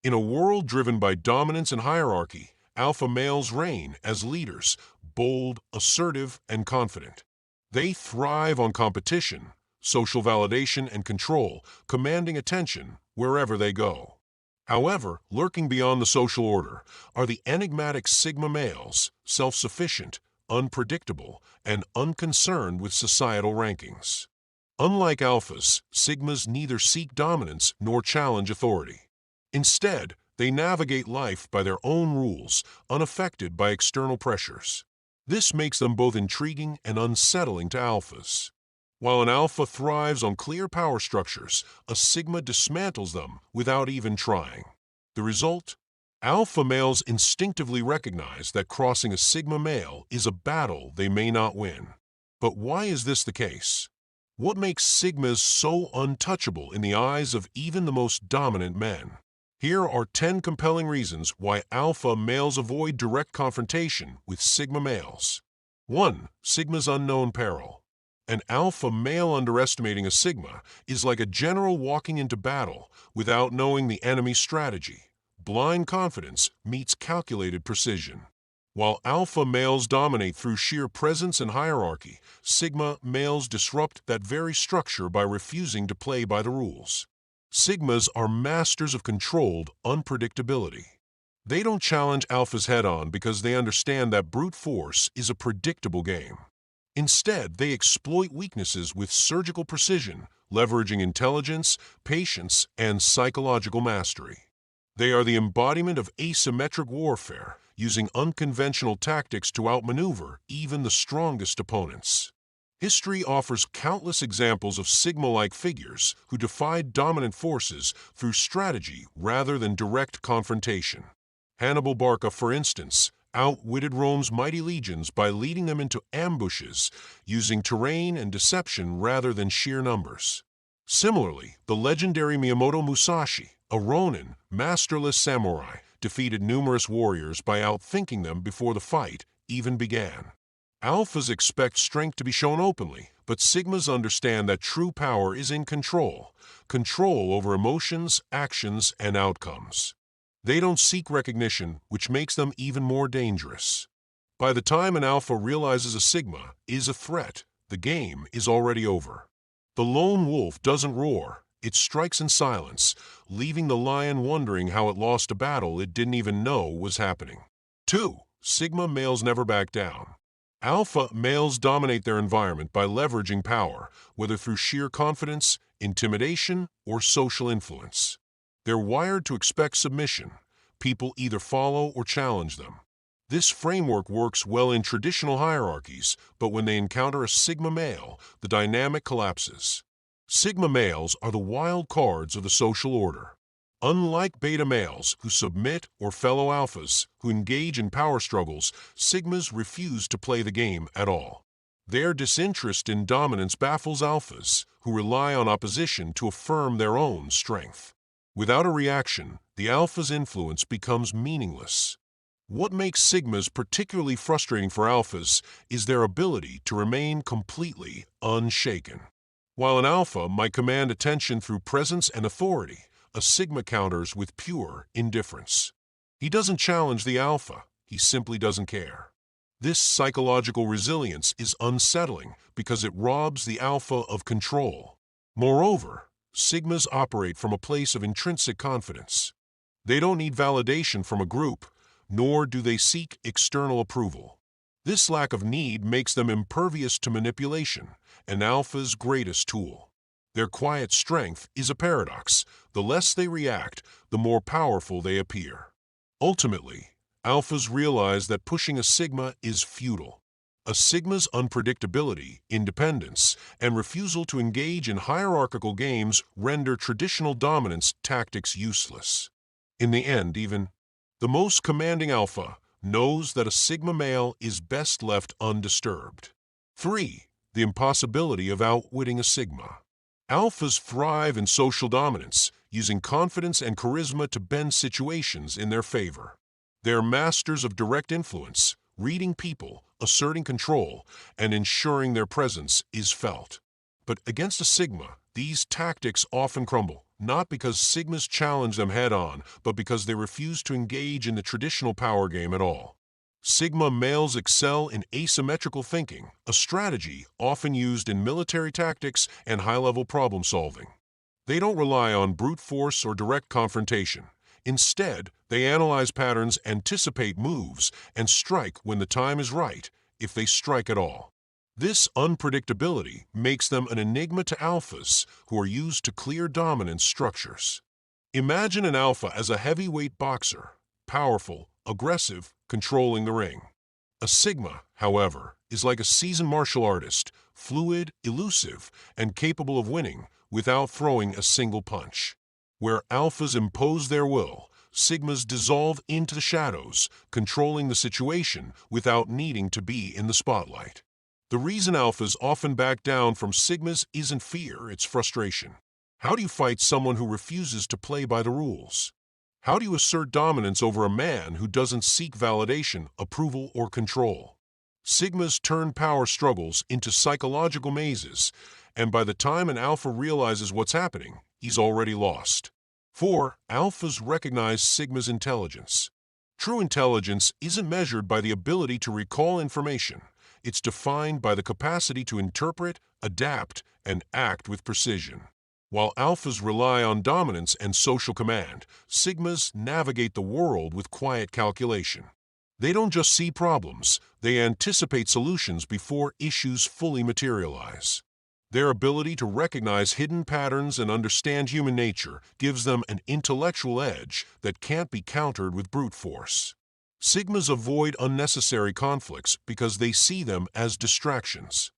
In a world driven by dominance and hierarchy, alpha males reign as leaders, bold, assertive, and confident. They thrive on competition, social validation, and control, commanding attention wherever they go. However, lurking beyond the social order are the enigmatic sigma males, self-sufficient, unpredictable, and unconcerned with societal rankings. Unlike alphas, sigmas neither seek dominance nor challenge authority. Instead, they navigate life by their own rules, unaffected by external pressures. This makes them both intriguing and unsettling to alphas. While an alpha thrives on clear power structures, a sigma dismantles them without even trying. The result? Alpha males instinctively recognize that crossing a sigma male is a battle they may not win. But why is this the case? What makes sigmas so untouchable in the eyes of even the most dominant men? Here are 10 compelling reasons why alpha males avoid direct confrontation with sigma males. 1. Sigma's unknown peril. An alpha male underestimating a sigma is like a general walking into battle without knowing the enemy's strategy. Blind confidence meets calculated precision. While alpha males dominate through sheer presence and hierarchy, sigma males disrupt that very structure by refusing to play by the rules. Sigmas are masters of controlled unpredictability. They don't challenge alphas head-on because they understand that brute force is a predictable game. Instead, they exploit weaknesses with surgical precision, leveraging intelligence, patience, and psychological mastery. They are the embodiment of asymmetric warfare, using unconventional tactics to outmaneuver even the strongest opponents. History offers countless examples of Sigma-like figures who defied dominant forces through strategy rather than direct confrontation. Hannibal Barca, for instance, outwitted Rome's mighty legions by leading them into ambushes, using terrain and deception rather than sheer numbers. Similarly, the legendary Miyamoto Musashi, a Ronin, masterless samurai, defeated numerous warriors by outthinking them before the fight even began. Alphas expect strength to be shown openly, but sigmas understand that true power is in control over emotions, actions, and outcomes. They don't seek recognition, which makes them even more dangerous. By the time an alpha realizes a sigma is a threat, the game is already over. The lone wolf doesn't roar, it strikes in silence, leaving the lion wondering how it lost a battle it didn't even know was happening. 2. Sigma males never back down. Alpha males dominate their environment by leveraging power, whether through sheer confidence, intimidation, or social influence. They're wired to expect submission. People either follow or challenge them. This framework works well in traditional hierarchies, but when they encounter a sigma male, the dynamic collapses. Sigma males are the wild cards of the social order. Unlike beta males who submit or fellow alphas who engage in power struggles, sigmas refuse to play the game at all. Their disinterest in dominance baffles alphas who rely on opposition to affirm their own strength. Without a reaction, the alpha's influence becomes meaningless. What makes sigmas particularly frustrating for alphas is their ability to remain completely unshaken. While an alpha might command attention through presence and authority, a sigma counters with pure indifference. He doesn't challenge the alpha, he simply doesn't care. This psychological resilience is unsettling because it robs the alpha of control. Moreover, sigmas operate from a place of intrinsic confidence. They don't need validation from a group, nor do they seek external approval. This lack of need makes them impervious to manipulation, an alpha's greatest tool. Their quiet strength is a paradox. The less they react, the more powerful they appear. Ultimately, alphas realize that pushing a sigma is futile. A sigma's unpredictability, independence, and refusal to engage in hierarchical games render traditional dominance tactics useless. In the end, even the most commanding alpha knows that a sigma male is best left undisturbed. 3. The impossibility of outwitting a sigma. Alphas thrive in social dominance, using confidence and charisma to bend situations in their favor. They're masters of direct influence, reading people, asserting control, and ensuring their presence is felt. But against a sigma, these tactics often crumble. not because sigmas challenge them head-on, but because they refuse to engage in the traditional power game at all. Sigma males excel in asymmetrical thinking, a strategy often used in military tactics and high-level problem-solving. They don't rely on brute force or direct confrontation. Instead, they analyze patterns, anticipate moves, and strike when the time is right, if they strike at all. This unpredictability makes them an enigma to alphas who are used to clear dominance structures. Imagine an alpha as a heavyweight boxer, powerful, aggressive, controlling the ring. A sigma, however, is like a seasoned martial artist, fluid, elusive, and capable of winning without throwing a single punch. Where alphas impose their will, sigmas dissolve into the shadows, controlling the situation without needing to be in the spotlight. The reason alphas often back down from sigmas isn't fear, it's frustration. How do you fight someone who refuses to play by the rules? How do you assert dominance over a man who doesn't seek validation, approval, or control? Sigmas turn power struggles into psychological mazes, and by the time an alpha realizes what's happening, he's already lost. 4. Alphas recognize sigma's intelligence. True intelligence isn't measured by the ability to recall information. It's defined by the capacity to interpret, adapt, and act with precision. While alphas rely on dominance and social command, sigmas navigate the world with quiet calculation. They don't just see problems, they anticipate solutions before issues fully materialize. Their ability to recognize hidden patterns and understand human nature gives them an intellectual edge that can't be countered with brute force. Sigmas avoid unnecessary conflicts because they see them as distractions.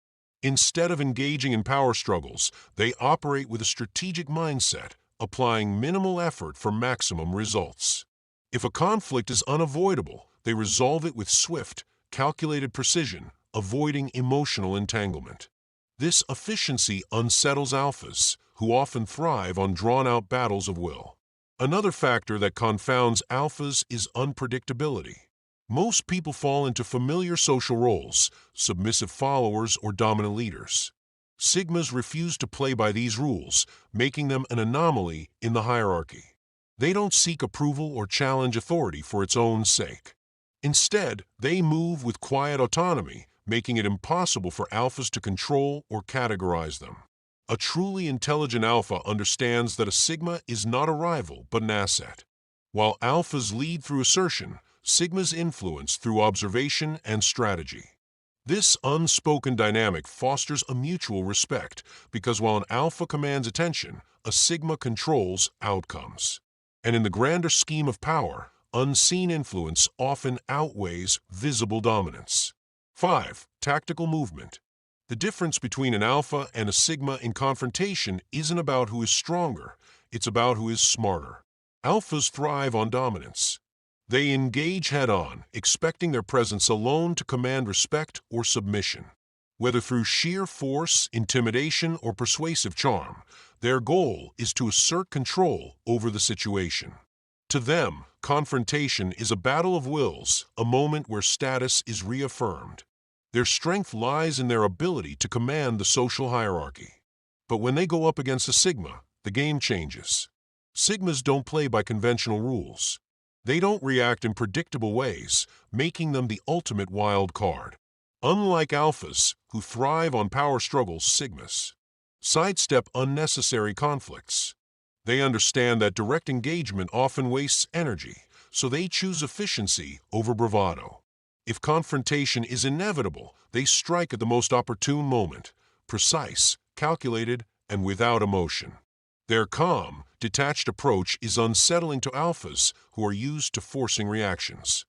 Instead of engaging in power struggles, they operate with a strategic mindset, applying minimal effort for maximum results. If a conflict is unavoidable, they resolve it with swift, calculated precision, avoiding emotional entanglement. This efficiency unsettles alphas, who often thrive on drawn-out battles of will. Another factor that confounds alphas is unpredictability. Most people fall into familiar social roles, submissive followers or dominant leaders. Sigmas refuse to play by these rules, making them an anomaly in the hierarchy. They don't seek approval or challenge authority for its own sake. Instead, they move with quiet autonomy, making it impossible for alphas to control or categorize them. A truly intelligent alpha understands that a sigma is not a rival but an asset. While alphas lead through assertion, sigmas influence through observation and strategy. This unspoken dynamic fosters a mutual respect because while an alpha commands attention, a sigma controls outcomes. And in the grander scheme of power, unseen influence often outweighs visible dominance. 5. Tactical movement. The difference between an alpha and a sigma in confrontation isn't about who is stronger, it's about who is smarter. Alphas thrive on dominance. They engage head-on, expecting their presence alone to command respect or submission. Whether through sheer force, intimidation, or persuasive charm, their goal is to assert control over the situation. To them, confrontation is a battle of wills, a moment where status is reaffirmed. Their strength lies in their ability to command the social hierarchy. But when they go up against a sigma, the game changes. Sigmas don't play by conventional rules. They don't react in predictable ways, making them the ultimate wild card. Unlike alphas, who thrive on power struggles, sigmas sidestep unnecessary conflicts. They understand that direct engagement often wastes energy, so they choose efficiency over bravado. If confrontation is inevitable, they strike at the most opportune moment, precise, calculated, and without emotion. Their calm, detached approach is unsettling to alphas who are used to forcing reactions.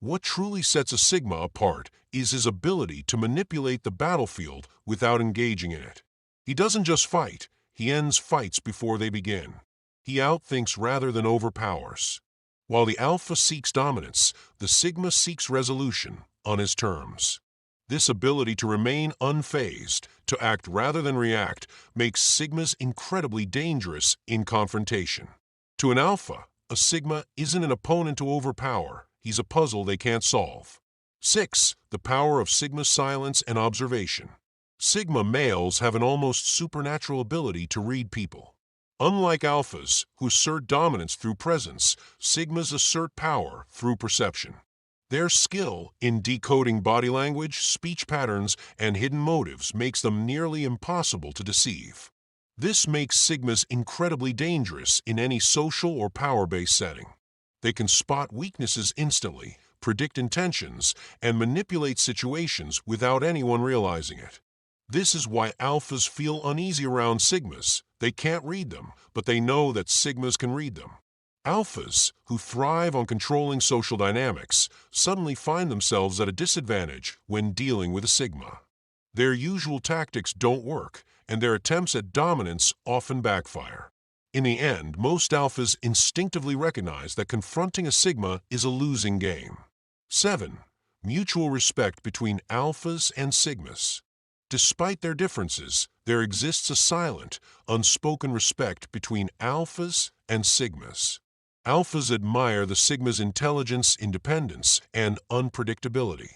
What truly sets a sigma apart is his ability to manipulate the battlefield without engaging in it. He doesn't just fight, he ends fights before they begin. He outthinks rather than overpowers. While the alpha seeks dominance, the sigma seeks resolution on his terms. This ability to remain unfazed, to act rather than react, makes sigmas incredibly dangerous in confrontation. To an alpha, a sigma isn't an opponent to overpower, he's a puzzle they can't solve. 6. The power of sigma silence and observation. Sigma males have an almost supernatural ability to read people. Unlike alphas, who assert dominance through presence, sigmas assert power through perception. Their skill in decoding body language, speech patterns, and hidden motives makes them nearly impossible to deceive. This makes sigmas incredibly dangerous in any social or power-based setting. They can spot weaknesses instantly, predict intentions, and manipulate situations without anyone realizing it. This is why alphas feel uneasy around sigmas. They can't read them, but they know that sigmas can read them. Alphas, who thrive on controlling social dynamics, suddenly find themselves at a disadvantage when dealing with a sigma. Their usual tactics don't work, and their attempts at dominance often backfire. In the end, most alphas instinctively recognize that confronting a sigma is a losing game. 7. Mutual respect between alphas and sigmas. Despite their differences, there exists a silent, unspoken respect between alphas and sigmas. Alphas admire the sigma's intelligence, independence, and unpredictability.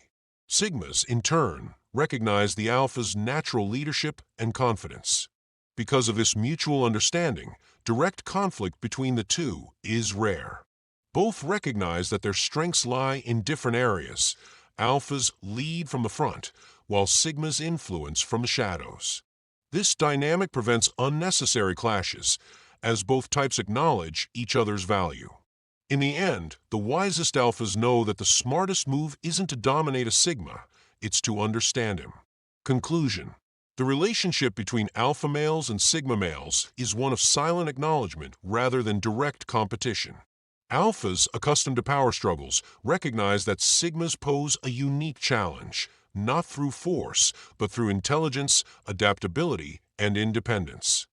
Sigmas, in turn, recognize the alpha's natural leadership and confidence. Because of this mutual understanding, direct conflict between the two is rare. Both recognize that their strengths lie in different areas. Alphas lead from the front, while sigmas influence from the shadows. This dynamic prevents unnecessary clashes, as both types acknowledge each other's value. In the end, the wisest alphas know that the smartest move isn't to dominate a sigma, it's to understand him. Conclusion: the relationship between alpha males and sigma males is one of silent acknowledgement rather than direct competition. Alphas, accustomed to power struggles, recognize that sigmas pose a unique challenge, not through force, but through intelligence, adaptability, and independence.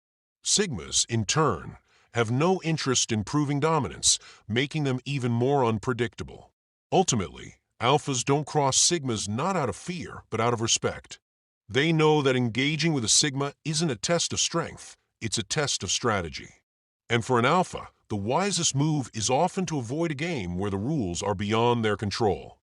Sigmas, in turn, have no interest in proving dominance, making them even more unpredictable. Ultimately, alphas don't cross sigmas not out of fear, but out of respect. They know that engaging with a sigma isn't a test of strength, it's a test of strategy. And for an alpha, the wisest move is often to avoid a game where the rules are beyond their control.